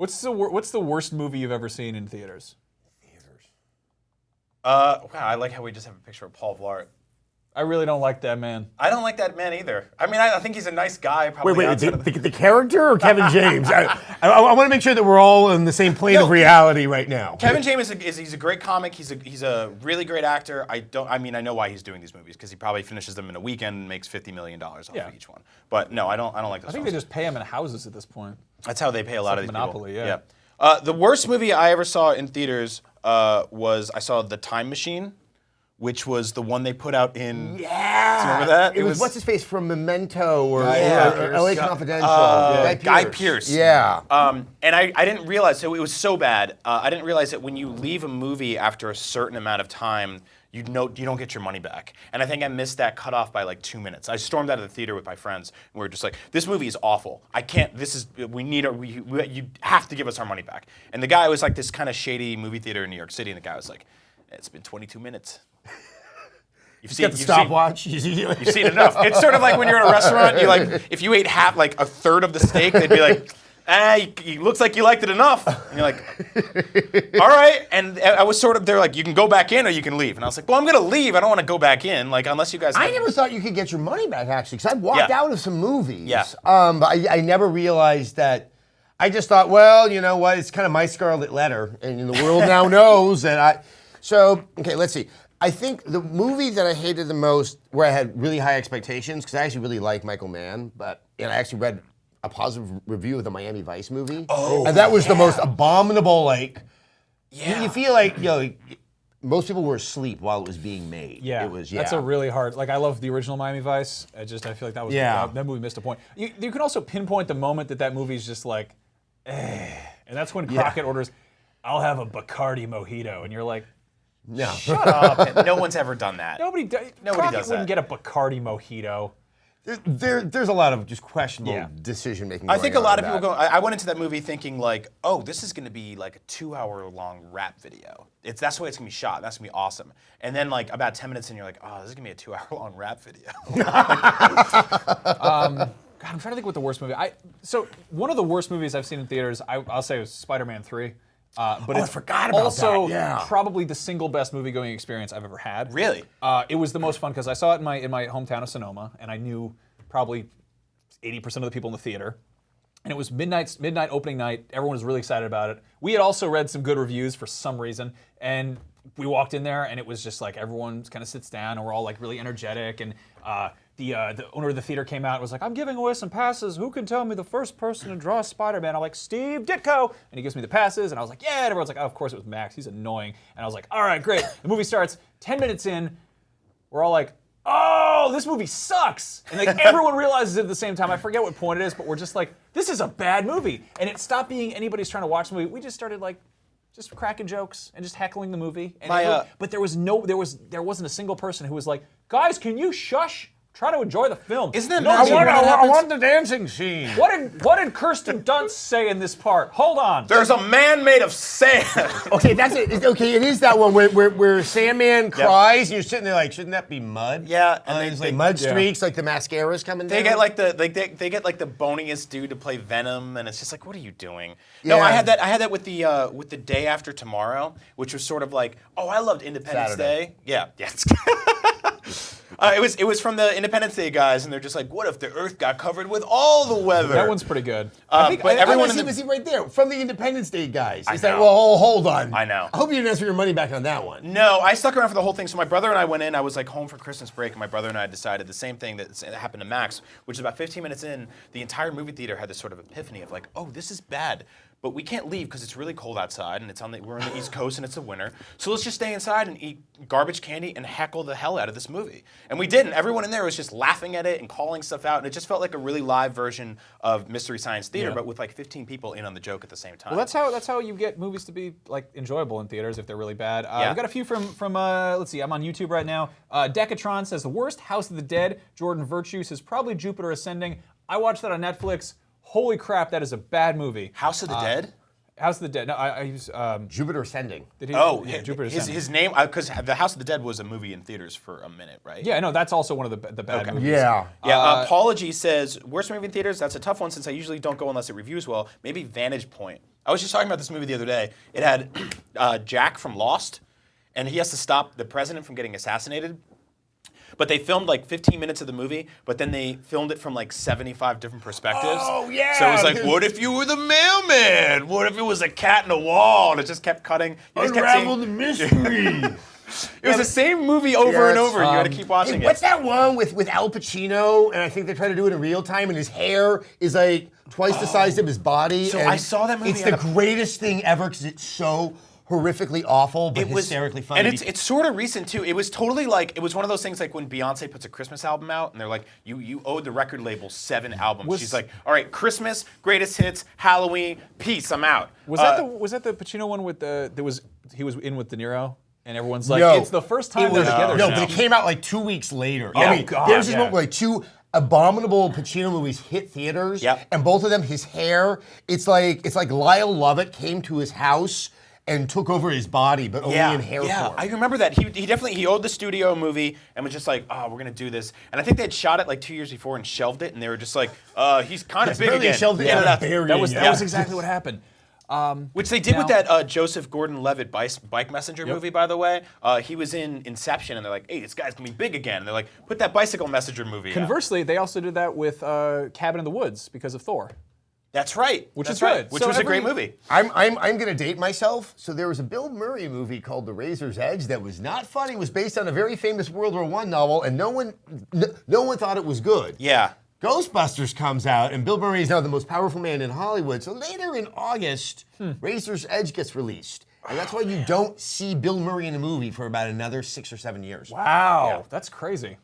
What's the worst movie you've ever seen in theaters? Wow, I like how we just have a picture of Paul Blart. I really don't like that man. I don't like that man either. I mean, I think he's a nice guy. Probably Wait, the character or Kevin James? I want to make sure that we're all on the same plane of reality right now. Kevin James he's a great comic. He's a really great actor. I know why he's doing these movies because he probably finishes them in a weekend and makes $50 million off of each one. But no, I don't like those. I think they just pay him in houses at this point. That's how they pay a lot of these Monopoly, people. yeah. The worst movie I ever saw in theaters was I saw The Time Machine, which was the one they put out in. Yeah. Do you remember that? It was what's his face from Memento or Pierce. LA Confidential. Guy Pearce. Yeah. And I didn't realize, so it was so bad. I didn't realize that when you leave a movie after a certain amount of time, you don't get your money back. And I think I missed that cutoff by like 2 minutes. I stormed out of the theater with my friends, and we were just like, "This movie is awful. I can't. You have to give us our money back." And the guy was like this kind of shady movie theater in New York City, and the guy was like, "It's been 22 minutes." You've Got the stopwatch. You've seen enough. It's sort of like when you're in a restaurant. You like if you ate a third of the steak, they'd be like, it looks like you liked it enough. And you're like, all right. And I was they're like, you can go back in or you can leave. And I was like, well, I'm gonna leave. I don't want to go back in. Like unless you guys. I never thought you could get your money back actually, because I walked out of some movies. Yeah. But I never realized that. I just thought, well, you know what? It's kind of my scarlet letter, and the world now knows that So okay, let's see. I think the movie that I hated the most, where I had really high expectations, because I actually really like Michael Mann, and I actually read a positive review of the Miami Vice movie. And that was the most abominable, you feel like, most people were asleep while it was being made. Yeah, that's a really hard. Like I love the original Miami Vice. I feel like that was that movie missed a point. You can also pinpoint the moment that movie's just like, and that's when Crockett orders, "I'll have a Bacardi mojito," and you're like, no. Shut up. No one's ever done that. Nobody does wouldn't get a Bacardi mojito. There's a lot of just questionable decision making. I think a lot of people go. I went into that movie thinking like, oh, this is going to be like a 2-hour-long rap video. That's the way it's going to be shot. That's going to be awesome. And then like about 10 minutes in, you're like, oh, this is going to be a 2-hour-long rap video. God, I'm trying to think what the worst movie. So one of the worst movies I've seen in theaters, I'll say, was Spider-Man 3. But I forgot about also that. probably the single best movie-going experience I've ever had. Really? It was the most fun because I saw it in my hometown of Sonoma, and I knew probably 80% of the people in the theater. And it was midnight opening night. Everyone was really excited about it. We had also read some good reviews for some reason, and we walked in there, and it was just like everyone kind of sits down, and we're all like really energetic. And the owner of the theater came out and was like, "I'm giving away some passes. Who can tell me the first person to draw Spider-Man?" I'm like, "Steve Ditko," and he gives me the passes, and I was like, "Yeah." And everyone's like, "Oh, of course it was Max. He's annoying." And I was like, "All right, great." The movie starts. 10 minutes in, we're all like, "Oh, this movie sucks!" And like everyone realizes it at the same time. I forget what point it is, but we're just like, "This is a bad movie." And it stopped being anybody's trying to watch the movie. We just started like just cracking jokes and just heckling the movie. And but there wasn't a single person who was like, "Guys, can you shush? Try to enjoy the film." Isn't that I want the dancing scene. What did Kirsten Dunst say in this part? Hold on. There's a man made of sand. Okay, that's it. Okay, it is that one where Sandman cries and you're sitting there like, shouldn't that be mud? Yeah, and there's like mud streaks, like the mascara's coming down. They get like the boniest dude to play Venom, and it's just like, what are you doing? No, I had that with the Day After Tomorrow, which was sort of like, oh, I loved Independence Day. Yeah. It was from the Independence Day guys, and they're just like, what if the Earth got covered with all the weather? That one's pretty good. Was he right there from the Independence Day guys? He's like, well, hold on. I know. I hope you didn't ask for your money back on that one. No, I stuck around for the whole thing. So my brother and I went in. I was like home for Christmas break, and my brother and I decided the same thing that happened to Max, which is about 15 minutes in, the entire movie theater had this sort of epiphany of like, oh, this is bad. But we can't leave because it's really cold outside, and we're on the East Coast, and it's the winter. So let's just stay inside and eat garbage candy and heckle the hell out of this movie. And we didn't. Everyone in there was just laughing at it and calling stuff out, and it just felt like a really live version of Mystery Science Theater, but with like 15 people in on the joke at the same time. Well, that's how you get movies to be like enjoyable in theaters if they're really bad. We've got a few from let's see, I'm on YouTube right now. Decatron says the worst House of the Dead. Jordan Virtue says probably Jupiter Ascending. I watched that on Netflix. Holy crap, that is a bad movie. House of the Dead? House of the Dead. No, I use. Jupiter Ascending. Did he? Oh, yeah, Jupiter's his name, because The House of the Dead was a movie in theaters for a minute, right? Yeah, no, that's also one of the bad movies. Yeah. Yeah, Apology says, worst movie in theaters? That's a tough one since I usually don't go unless it reviews well. Maybe Vantage Point. I was just talking about this movie the other day. It had Jack from Lost, and he has to stop the president from getting assassinated. But they filmed like 15 minutes of the movie, but then they filmed it from like 75 different perspectives. Oh, yeah. So it was like, what if you were the mailman? What if it was a cat in a wall? And it just kept cutting. You just kept Unravel seeing- the mystery. It was the same movie over and Yes. over. You had to keep watching What's it. that one with Al Pacino? And I think they try to do it in real time, and his hair is like twice the size of his body. So and I saw that movie It's at the a- greatest thing ever because it's so horrifically awful, but hysterically funny. And it's sort of recent too. It was totally like, it was one of those things like when Beyonce puts a Christmas album out and they're like, you owed the record label 7 albums. She's like, all right, Christmas, greatest hits, Halloween, peace, I'm out. Was that the Pacino one with he was in with De Niro? And everyone's like, No. it's the first time It they're was- together. No, now. but it came out like 2 weeks later. Yeah. I mean, God, there's just yeah. like 2 abominable Pacino movies hit theaters. Yep. And both of them, his hair, it's like Lyle Lovett came to his house and took over his body, but only in hair yeah, form. I remember that. He definitely owed the studio a movie and was just like, oh, we're gonna do this. And I think they had shot it like 2 years before and shelved it, and they were just like, he's kind of big Apparently again. shelved it Yeah, and that's- buried that was it. exactly what happened. Which they did with Now- that Joseph Gordon-Levitt Bike Messenger movie, by the way. He was in Inception, and they're like, hey, this guy's gonna be big again. And they're like, put that Bicycle Messenger movie out. Conversely, they also did that with Cabin in the Woods because of Thor. That's right. Which That's is right. good. Which So was a great every- movie. I'm gonna date myself. So there was a Bill Murray movie called The Razor's Edge that was not funny. It was based on a very famous World War I novel, and no one thought it was good. Yeah. Ghostbusters comes out, and Bill Murray is now the most powerful man in Hollywood. So later in August, Razor's Edge gets released. And that's why you don't see Bill Murray in a movie for about another 6 or 7 years. Wow, that's crazy.